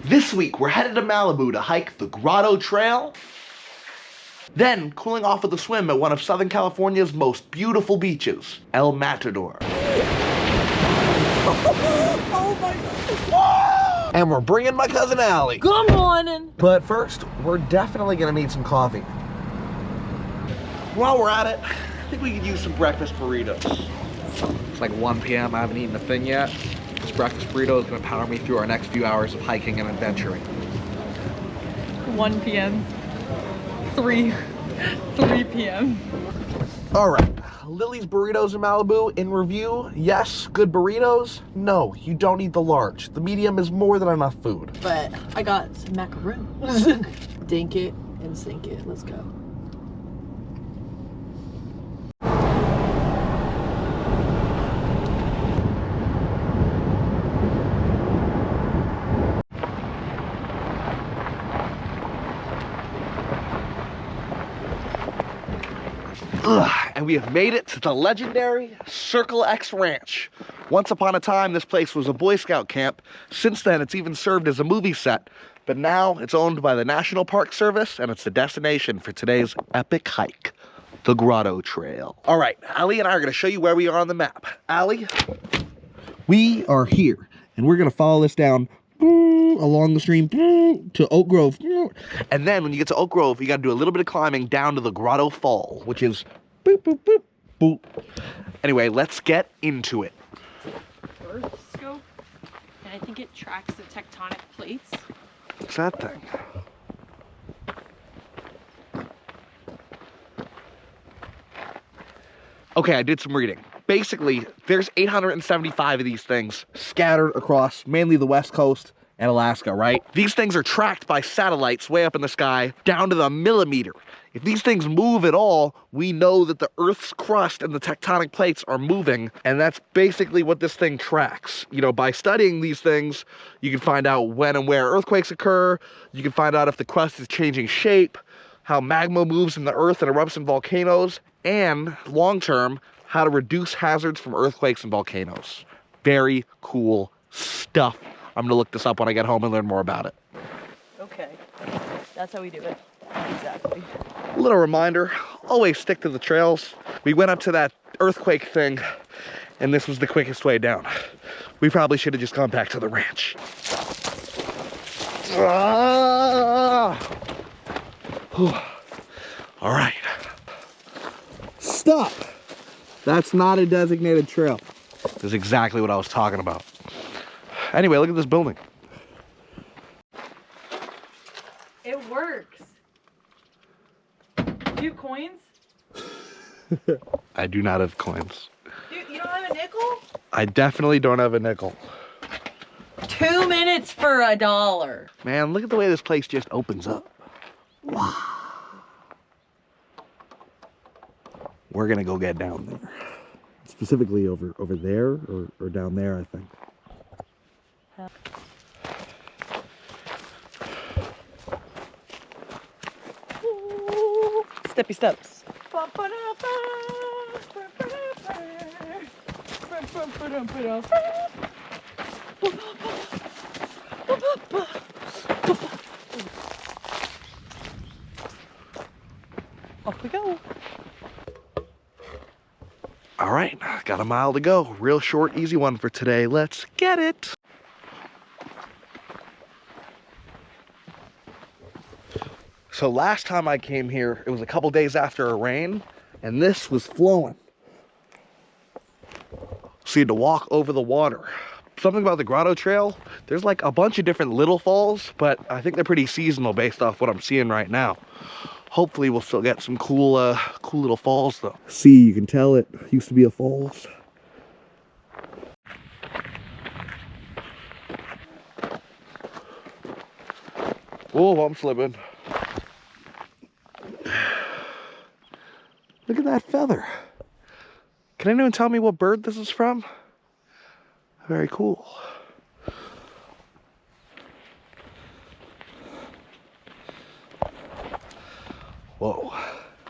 This week, we're headed to Malibu to hike the Grotto Trail. Then, cooling off with a swim at one of Southern California's most beautiful beaches, El Matador. Oh my God. And we're bringing my cousin Allie. Good morning. But first, we're definitely gonna need some coffee. While we're at it, I think we could use some breakfast burritos. It's like 1 p.m. I haven't eaten a thing yet. This breakfast burrito is gonna power me through our next few hours of hiking and adventuring. 1 p.m. 3 p.m. All right, Lily's Burritos in Malibu in review. Yes, good burritos. No, you don't need the large. The medium is more than enough food. But I got some macaroons. Dink it and sink it. Let's go. And we have made it to the legendary Circle X Ranch. Once upon a time, this place was a Boy Scout camp. Since then, it's even served as a movie set. But now it's owned by the National Park Service, and it's the destination for today's epic hike, the Grotto Trail. All right, Allie and I are gonna show you where we are on the map. Allie, we are here, and we're gonna follow this down along the stream to Oak Grove. And then when you get to Oak Grove, you gotta do a little bit of climbing down to the Grotto Falls, which is boop, boop, boop, boop. Anyway, let's get into it. Earth scope, and I think it tracks the tectonic plates. What's that thing? Okay, I did some reading. Basically, there's 875 of these things scattered across mainly the West Coast and Alaska, right? These things are tracked by satellites way up in the sky down to the millimeter. If these things move at all, we know that the Earth's crust and the tectonic plates are moving, and that's basically what this thing tracks. You know, by studying these things, you can find out when and where earthquakes occur, you can find out if the crust is changing shape, how magma moves in the Earth and erupts in volcanoes, and long-term, how to reduce hazards from earthquakes and volcanoes. Very cool stuff. I'm gonna look this up when I get home and learn more about it. Okay, that's how we do it. Exactly. Little reminder, always stick to the trails. We went up to that earthquake thing, and this was the quickest way down. We probably should have just gone back to the ranch. All right. Stop. That's not a designated trail. That's exactly what I was talking about. Anyway, look at this building. It works. Do you have coins? I do not have coins. You don't have a nickel? I definitely don't have a nickel. 2 minutes for $1. Man, look at the way this place just opens up. Wow. We're gonna go get down there. Specifically over there or down there, I think. Steppy steps. Off we go. All right, got a mile to go. Real short, easy one for today. Let's get it. So last time I came here, it was a couple days after a rain, and this was flowing. So you had to walk over the water. Something about the Grotto Trail, there's like a bunch of different little falls, but I think they're pretty seasonal based off what I'm seeing right now. Hopefully we'll still get some cool little falls though. See, you can tell it used to be a falls. Oh, I'm slipping. Look at that feather. Can anyone tell me what bird this is from? Very cool. Whoa.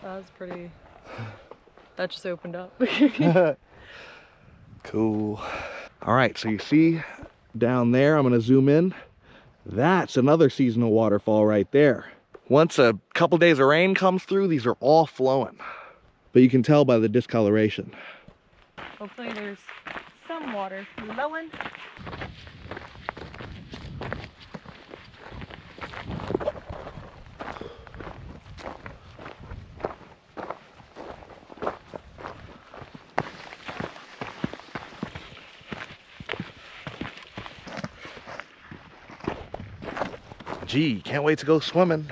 That was pretty... That just opened up. Cool. All right, so you see down there, I'm gonna zoom in. That's another seasonal waterfall right there. Once a couple days of rain comes through, these are all flowing. But you can tell by the discoloration. Hopefully there's some water flowing. Gee, can't wait to go swimming.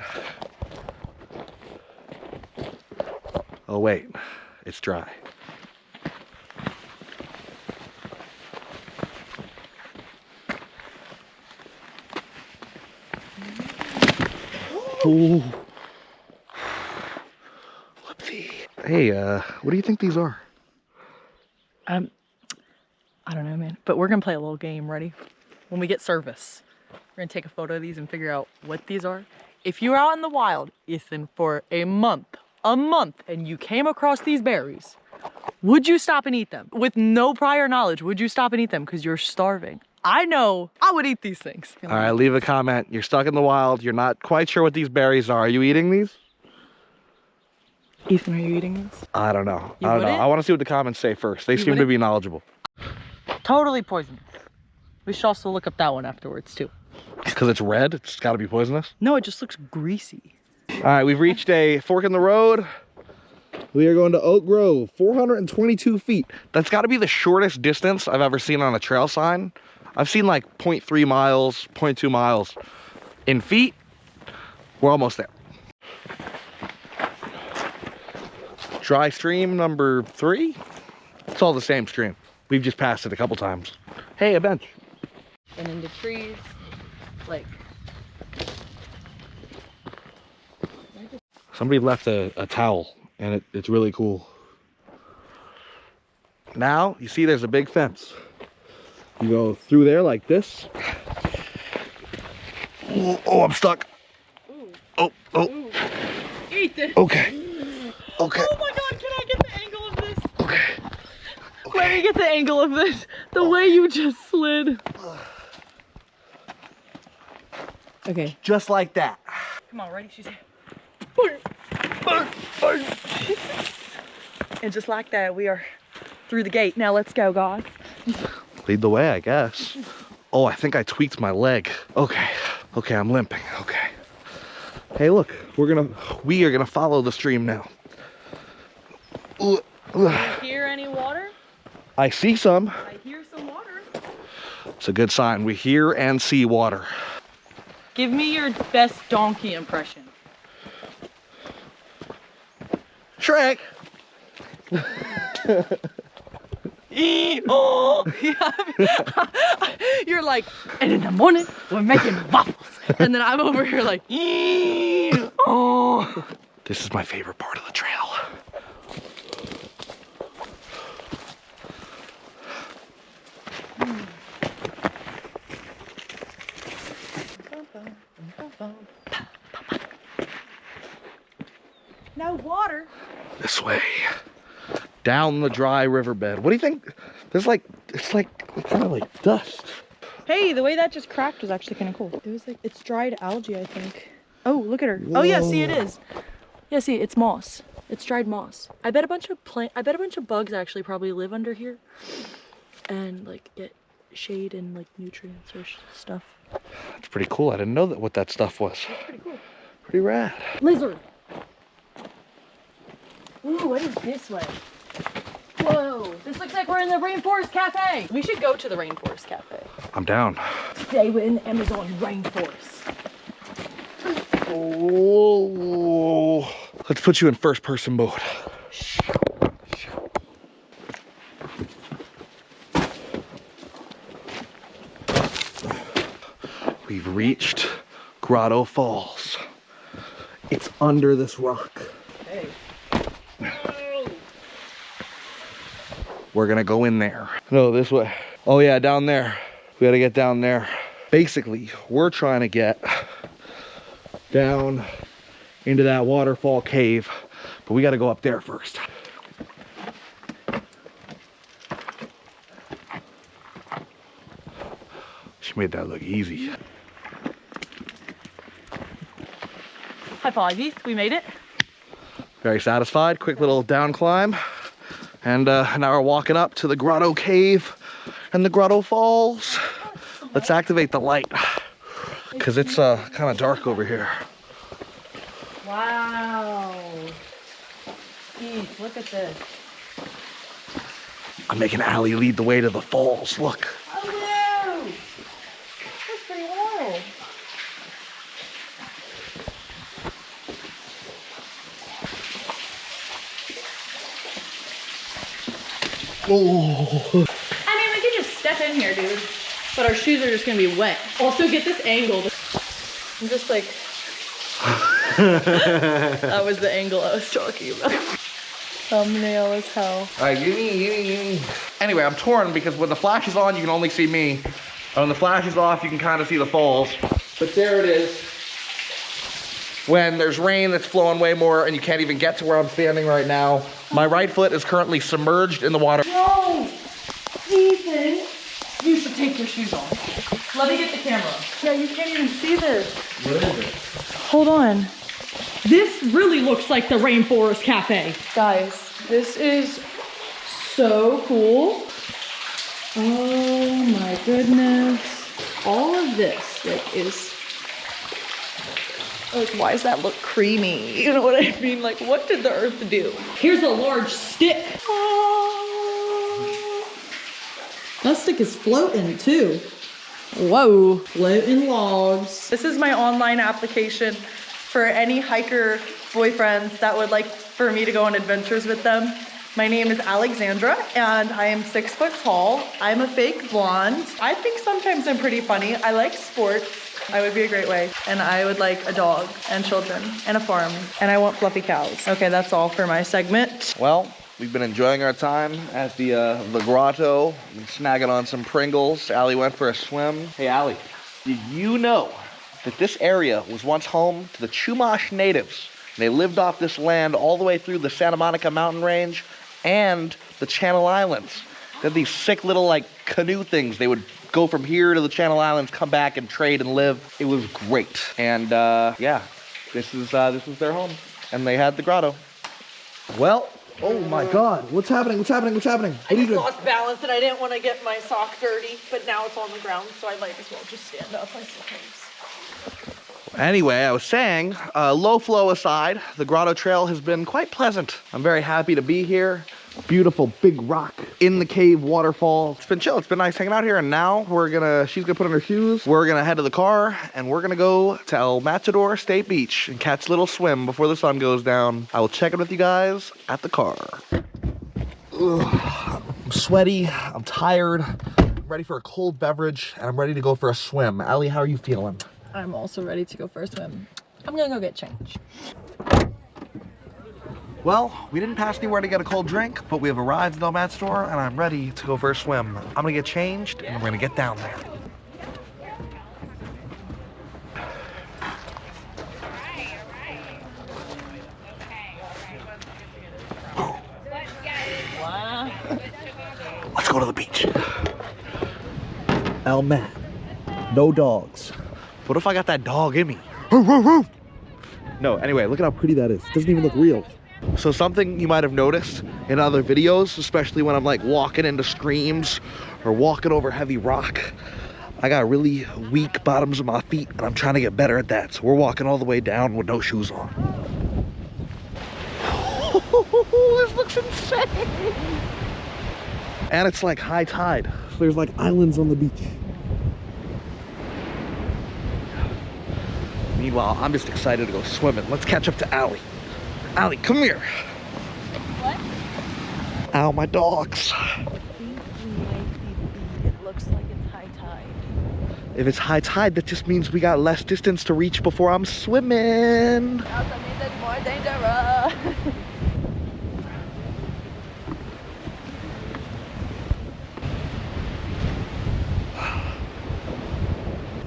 Oh wait, it's dry. Ooh. Whoopsie. Hey, what do you think these are? I don't know, man. But we're gonna play a little game. Ready? When we get service, we're gonna take a photo of these and figure out what these are. If you're out in the wild, Ethan, for a month, and you came across these berries, would you stop and eat them? With no prior knowledge, would you stop and eat them? Because you're starving. I know I would eat these things. All right, leave a comment. You're stuck in the wild. You're not quite sure what these berries are. Are you eating these? Ethan, are you eating these? I don't know. You I don't know. wouldn't? I want to see what the comments say first. They You seem to wouldn't? be knowledgeable. Totally poisonous. We should also look up that one afterwards too. Because it's red, it's got to be poisonous. No, it just looks greasy. All right, we've reached a fork in the road. We are going to Oak Grove, 422 feet. That's got to be the shortest distance I've ever seen on a trail sign. I've seen like 0.3 miles, 0.2 miles. In feet, we're almost there. Dry stream number 3. It's all the same stream. We've just passed it a couple times. Hey, a bench. And in the trees, like. Somebody left a towel, and it's really cool. Now, you see there's a big fence. You go through there like this. Oh, I'm stuck. Ooh. Oh. Ooh. Ethan. Okay. Okay. Oh my God, can I get the angle of this? Okay. Let me get the angle of this. The way you just slid. Okay. Just like that. Come on, ready? She's here. And just like that, we are through the gate. Now let's go, guys. Lead the way, I guess. Oh, I think I tweaked my leg. Okay. Okay, I'm limping. Okay. Hey, look, we are gonna follow the stream now. Do you hear any water? I see some. I hear some water. It's a good sign. We hear and see water. Give me your best donkey impression. Shrek. Oh. You're like, and in the morning we're making waffles, and then I'm over here like, oh. This is my favorite part of the trail. No water. This way. Down the dry riverbed. What do you think? It's like kind of like dust. Hey, the way that just cracked was actually kind of cool. It was like, it's dried algae, I think. Oh, look at her. Oh yeah, see, it is. Yeah, see, it's moss. It's dried moss. I bet a bunch of bugs actually probably live under here and like get shade and like nutrients or stuff. It's pretty cool. I didn't know what that stuff was. That's pretty cool. Pretty rad. Lizard. Ooh, what is this way? Whoa, this looks like we're in the Rainforest Cafe. We should go to the Rainforest Cafe. I'm down. Today we're in the Amazon rainforest. Oh, let's put you in first person mode. We've reached Grotto Falls. It's under this rock. Hey. We're gonna go in there. No, this way. Oh yeah, down there. We gotta get down there. Basically, we're trying to get down into that waterfall cave, but we gotta go up there first. She made that look easy. High five, Heath. We made it. Very satisfied. Quick little down climb. And now we're walking up to the Grotto Cave and the Grotto Falls. Let's activate the light because it's kind of dark over here. Wow. Heath, look at this. I'm making Allie lead the way to the falls. Look. Oh no! That's pretty wild. Oh. I mean, we could just step in here, dude. But our shoes are just gonna be wet. Also, get this angle. I'm just like... That was the angle I was talking about. Thumbnail as hell. All right, give me. Anyway, I'm torn because when the flash is on, you can only see me. And when the flash is off, you can kind of see the falls. But there it is. When there's rain that's flowing way more and you can't even get to where I'm standing right now. My right foot is currently submerged in the water. No! Ethan! You should take your shoes off. Let me get the camera. Yeah, you can't even see this. What is it? Hold on. This really looks like the Rainforest Cafe. Guys, this is so cool. Oh my goodness. All of this is... Like, why does that look creamy? You know what I mean? Like, what did the earth do? Here's a large stick. That stick is floating too. Whoa, floating logs. This is my online application for any hiker boyfriends that would like for me to go on adventures with them. My name is Alexandra and I am 6 foot tall. I'm a fake blonde. I think sometimes I'm pretty funny. I like sports. I would be a great way. And I would like a dog and children and a farm. And I want fluffy cows. Okay, that's all for my segment. Well, we've been enjoying our time at the grotto, snagging on some Pringles. Allie went for a swim. Hey, Allie, did you know that this area was once home to the Chumash natives? They lived off this land all the way through the Santa Monica mountain range and the Channel Islands. They had these sick little like canoe things. They would go from here to the Channel Islands, come back and trade and live. It was great. And yeah, this is their home. And they had the grotto. Well, oh my God, what's happening? What's happening? What's happening? What I just lost balance and I didn't want to get my sock dirty, but now it's on the ground, so I might as well just stand up, I suppose. Anyway, I was saying, low flow aside, the Grotto Trail has been quite pleasant. I'm very happy to be here. Beautiful big rock in the cave waterfall. It's been chill, it's been nice hanging out here, and now she's gonna put on her shoes, we're gonna head to the car, and we're gonna go to Matador State Beach and catch a little swim before the sun goes down. I will check in with you guys at the car. Ugh, I'm sweaty, I'm tired, I'm ready for a cold beverage, and I'm ready to go for a swim. Allie, how are you feeling? I'm also ready to go for a swim. I'm gonna go get changed. Well, we didn't pass anywhere to get a cold drink, but we have arrived at El Matador, and I'm ready to go for a swim. I'm gonna get changed, and we're gonna get down there. Let's go to the beach. El Mat, no dogs. What if I got that dog in me? No, anyway, look at how pretty that is. It doesn't even look real. So something you might have noticed in other videos, especially when I'm like walking into streams or walking over heavy rock, I got really weak bottoms of my feet and I'm trying to get better at that. So we're walking all the way down with no shoes on. This looks insane. And it's like high tide. So there's like islands on the beach. Meanwhile, I'm just excited to go swimming. Let's catch up to Allie. Allie, come here. What? Ow, my dogs. I think we might be, it looks like it's high tide. If it's high tide, that just means we got less distance to reach before I'm swimming. That means it's more dangerous.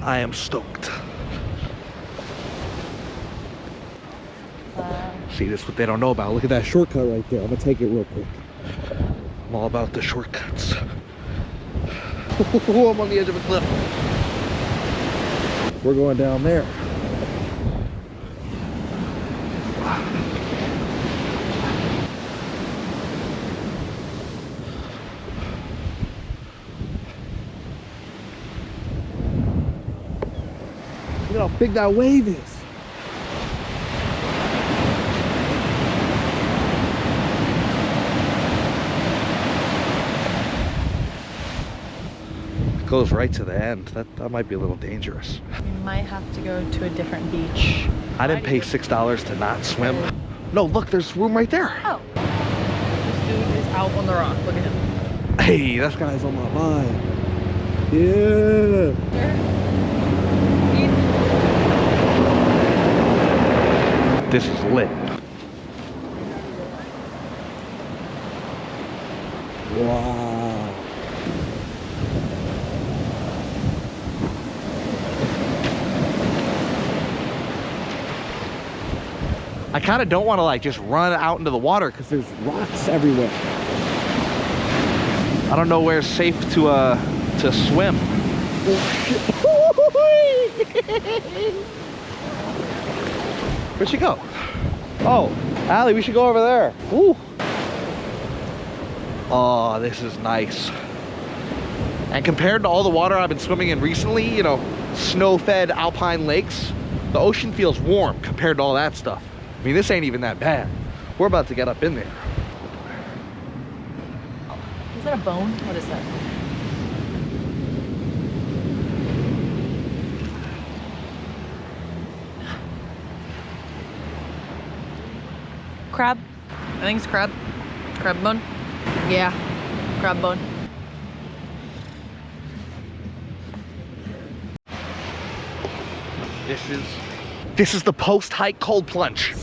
I am stoked. See, this is what they don't know about. Look at that shortcut right there. I'm gonna take it real quick. I'm all about the shortcuts. I'm on the edge of a cliff. We're going down there. Look at how big that wave is. It goes right to the end. That might be a little dangerous. We might have to go to a different beach. I didn't pay $6 to not swim. No, look, there's room right there. Oh. This dude is out on the rock. Look at him. Hey, that guy's on my mind. Yeah. This is lit. Wow. I kind of don't want to like just run out into the water because there's rocks everywhere. I don't know where's safe to swim. Where'd she go? Oh, Allie, we should go over there. Ooh. Oh, this is nice. And compared to all the water I've been swimming in recently, you know, snow-fed alpine lakes, the ocean feels warm compared to all that stuff. I mean, this ain't even that bad. We're about to get up in there. Is that a bone? What is that? Crab? I think it's crab. Crab bone? Yeah, crab bone. This is the post-hike cold plunge.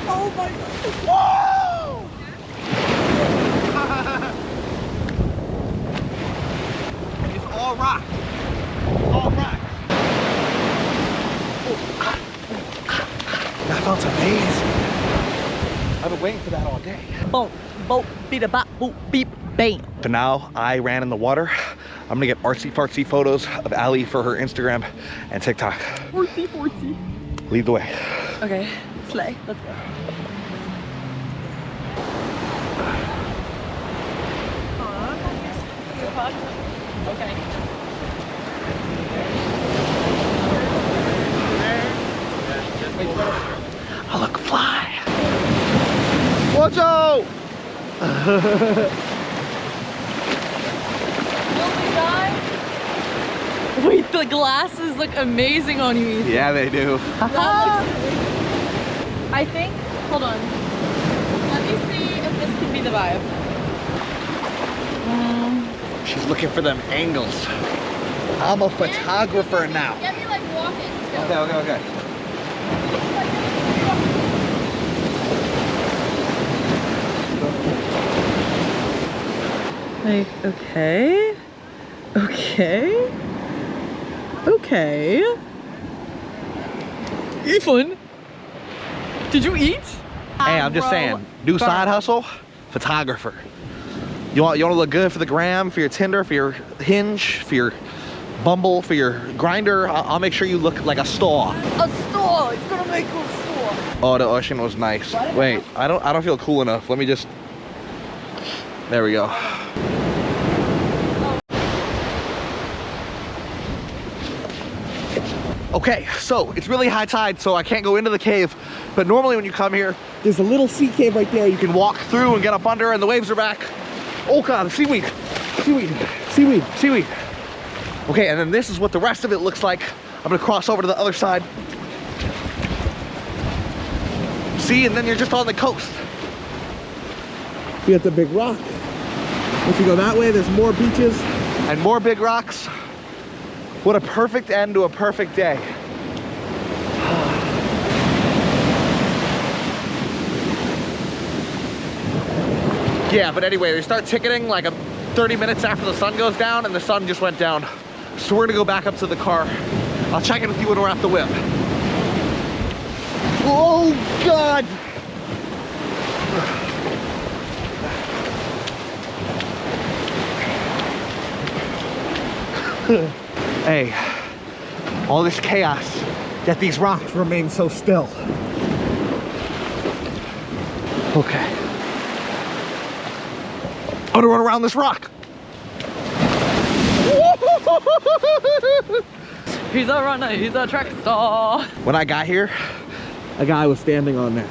Oh my god! Whoa! It's all rock. All rock. That felt amazing. I've been waiting for that all day. Boom, boop, beat a bop, boop, beep, bang. So now I ran in the water. I'm gonna get artsy-fartsy photos of Allie for her Instagram and TikTok. Fortsy, fortsy. Lead the way. Okay, slay. Let's go. Okay. Oh, look, fly. Watch out! Wait, the glasses look amazing on you. Yeah, they do. I think, hold on. Let me see if this can be the vibe. She's looking for them angles. I'm a photographer now. Get me like walking. Okay. Like, okay. Ethan, did you eat? Hey, I'm just saying, new side hustle, photographer. You want to look good for the gram, for your Tinder, for your Hinge, for your Bumble, for your Grinder. I'll make sure you look like a star. A store. It's gonna make you a store. Oh, the ocean was nice. Wait, I don't feel cool enough. Let me just. There we go. Okay, so it's really high tide, so I can't go into the cave. But normally when you come here, there's a little sea cave right there. You can walk through and get up under, and the waves are back. Oh God, seaweed. Okay, and then this is what the rest of it looks like. I'm gonna cross over to the other side. See, and then you're just on the coast. We got the big rock. If you go that way, there's more beaches and more big rocks. What a perfect end to a perfect day. Yeah, but anyway, they start ticketing like 30 minutes after the sun goes down, and the sun just went down. So we're gonna go back up to the car. I'll check in with you when we're at the whip. Oh God! Hey, all this chaos, yet these rocks remain so still. Okay. I'm gonna run around this rock. He's a runner, he's a track star. When I got here, a guy was standing on that.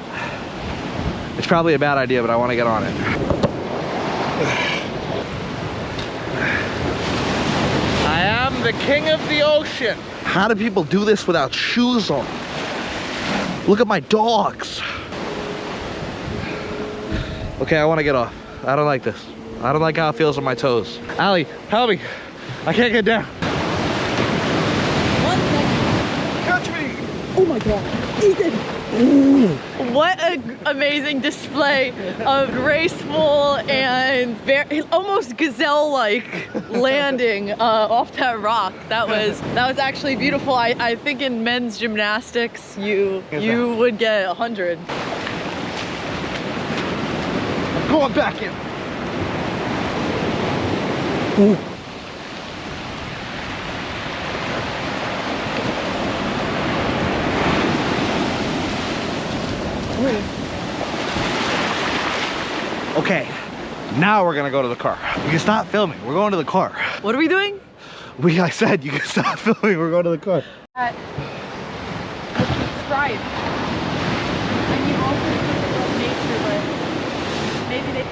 It's probably a bad idea, but I want to get on it. I am the king of the ocean. How do people do this without shoes on? Look at my dogs. Okay, I want to get off. I don't like this. I don't like how it feels on my toes. Allie, help me. I can't get down. 1 second. Catch me. Oh my God, Ethan. What an amazing display of graceful and very, almost gazelle-like landing off that rock. That was actually beautiful. I think in men's gymnastics, you would get 100. I'm going back in. Ooh. Okay, now we're gonna go to the car. You can stop filming. We're going to the car. What are we doing? I said you can stop filming. We're going to the car. Subscribe. And you also love nature, but maybe they.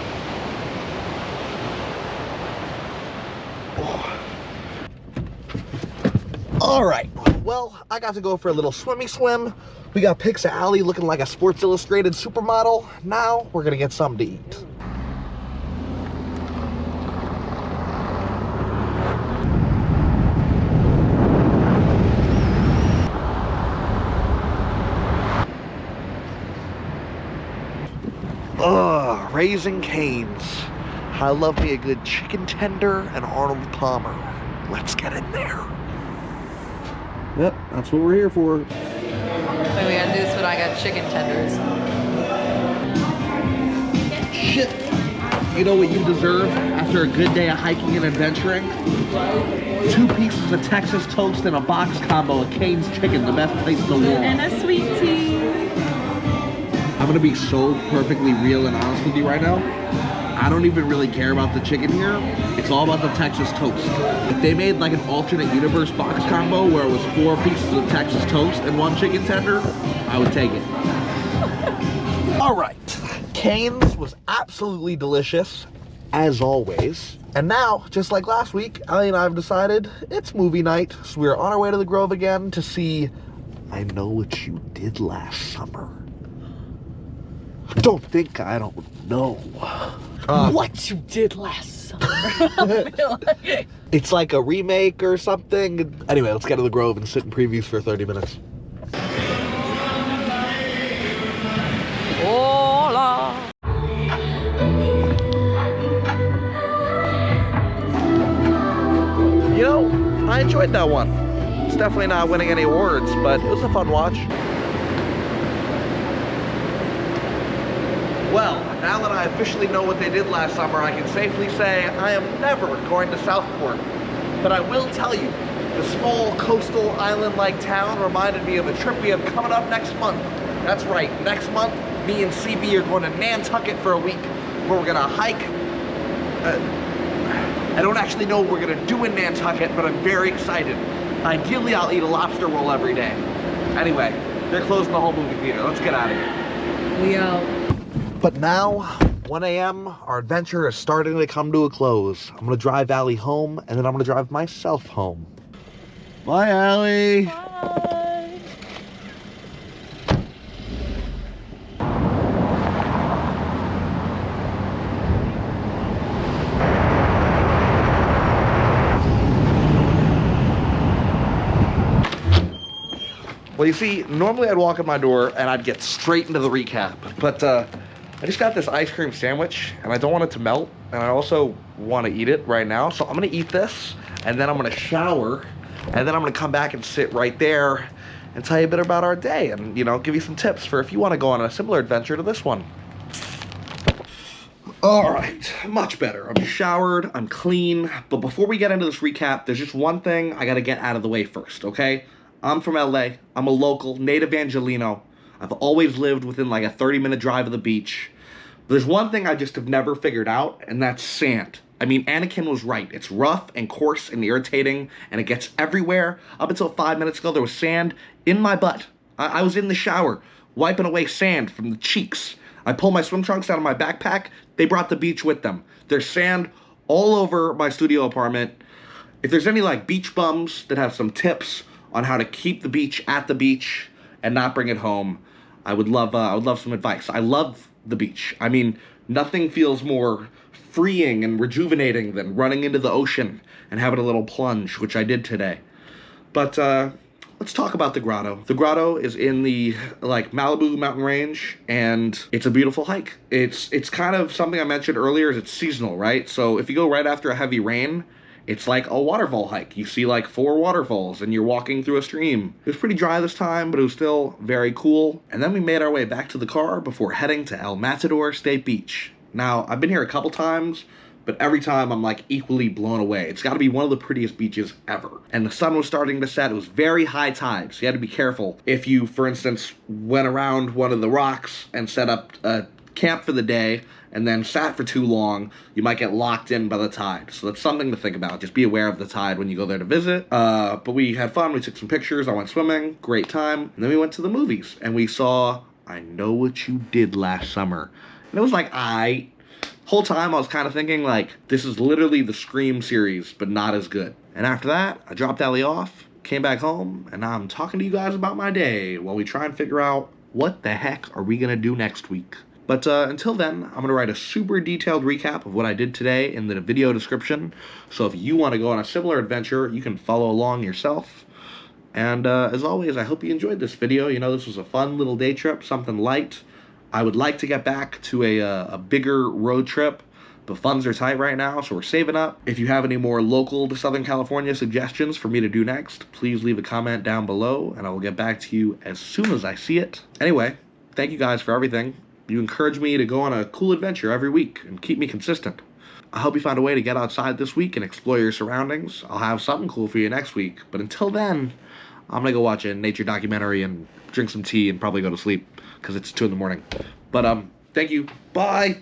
All right. Well, I got to go for a little swimmy swim. We got pics of Allie looking like a Sports Illustrated supermodel. Now we're gonna get something to eat. Ugh, Raising Cane's. I love me a good chicken tender and Arnold Palmer. Let's get in there. Yep, that's what we're here for. Wait, we gotta do this when I got chicken tenders. Shit. You know what you deserve after a good day of hiking and adventuring? 2 pieces of Texas toast and a box combo of Cane's Chicken, the best place in the world. And a sweet tea. I'm gonna be so perfectly real and honest with you right now. I don't even really care about the chicken here. It's all about the Texas toast. If they made like an alternate universe box combo where it was 4 pieces of Texas toast and 1 chicken tender, I would take it. All right, Cane's was absolutely delicious, as always. And now, just like last week, Allie and I have decided it's movie night. So we're on our way to the Grove again to see I Know What You Did Last Summer. Don't think I don't know. What you did last summer. It's like a remake or something. Anyway, let's get to the Grove and sit in previews for 30 minutes. Hola. You know, I enjoyed that one. It's definitely not winning any awards, but it was a fun watch. Well, now that I officially know what they did last summer, I can safely say I am never going to Southport. But I will tell you, the small coastal island-like town reminded me of a trip we have coming up next month. That's right, next month, me and CB are going to Nantucket for a week, where we're gonna hike. I don't actually know what we're gonna do in Nantucket, but I'm very excited. Ideally, I'll eat a lobster roll every day. Anyway, they're closing the whole movie theater. Let's get out of here. We out. But now, 1 a.m., our adventure is starting to come to a close. I'm gonna drive Allie home, and then I'm gonna drive myself home. Bye, Allie. Bye. Well, you see, normally I'd walk in my door and I'd get straight into the recap, but I just got this ice cream sandwich and I don't want it to melt, and I also want to eat it right now, so I'm gonna eat this and then I'm gonna shower and then I'm gonna come back and sit right there and tell you a bit about our day and, you know, give you some tips for if you want to go on a similar adventure to this one. All right, much better. I'm showered, I'm clean, but before we get into this recap, there's just one thing I gotta get out of the way first, okay? I'm from LA, I'm a local, native Angelino. I've always lived within like a 30-minute drive of the beach. But there's one thing I just have never figured out, and that's sand. I mean, Anakin was right. It's rough and coarse and irritating, and it gets everywhere. Up until 5 minutes ago, there was sand in my butt. I was in the shower, wiping away sand from the cheeks. I pulled my swim trunks out of my backpack. They brought the beach with them. There's sand all over my studio apartment. If there's any like beach bums that have some tips on how to keep the beach at the beach and not bring it home, I would love some advice. I love the beach. I mean, nothing feels more freeing and rejuvenating than running into the ocean and having a little plunge, which I did today. But let's talk about the grotto. The grotto is in the like Malibu mountain range, and it's a beautiful hike. It's kind of something I mentioned earlier, is it's seasonal, right? So if you go right after a heavy rain, it's like a waterfall hike. You see like 4 waterfalls and you're walking through a stream. It was pretty dry this time, but it was still very cool. And then we made our way back to the car before heading to El Matador State Beach. Now, I've been here a couple times, but every time I'm like equally blown away. It's got to be one of the prettiest beaches ever. And the sun was starting to set. It was very high tide, so you had to be careful. If you, for instance, went around one of the rocks and set up a camp for the day and then sat for too long, you might get locked in by the tide. So that's something to think about. Just be aware of the tide when you go there to visit. But we had fun. We took some pictures. I went swimming. Great time. And then we went to the movies and we saw I Know What You Did Last Summer. And it was like, whole time I was kind of thinking like, this is literally the Scream series, but not as good. And after that, I dropped Ellie off, came back home, and now I'm talking to you guys about my day while we try and figure out what the heck are we gonna do next week. But until then, I'm gonna write a super detailed recap of what I did today in the video description. So if you want to go on a similar adventure, you can follow along yourself. And as always, I hope you enjoyed this video. You know, this was a fun little day trip, something light. I would like to get back to a bigger road trip, but funds are tight right now, so we're saving up. If you have any more local to Southern California suggestions for me to do next, please leave a comment down below, and I will get back to you as soon as I see it. Anyway, thank you guys for everything. You encourage me to go on a cool adventure every week and keep me consistent. I hope you find a way to get outside this week and explore your surroundings. I'll have something cool for you next week, but until then, I'm gonna go watch a nature documentary and drink some tea and probably go to sleep because it's 2 in the morning. But thank you. Bye.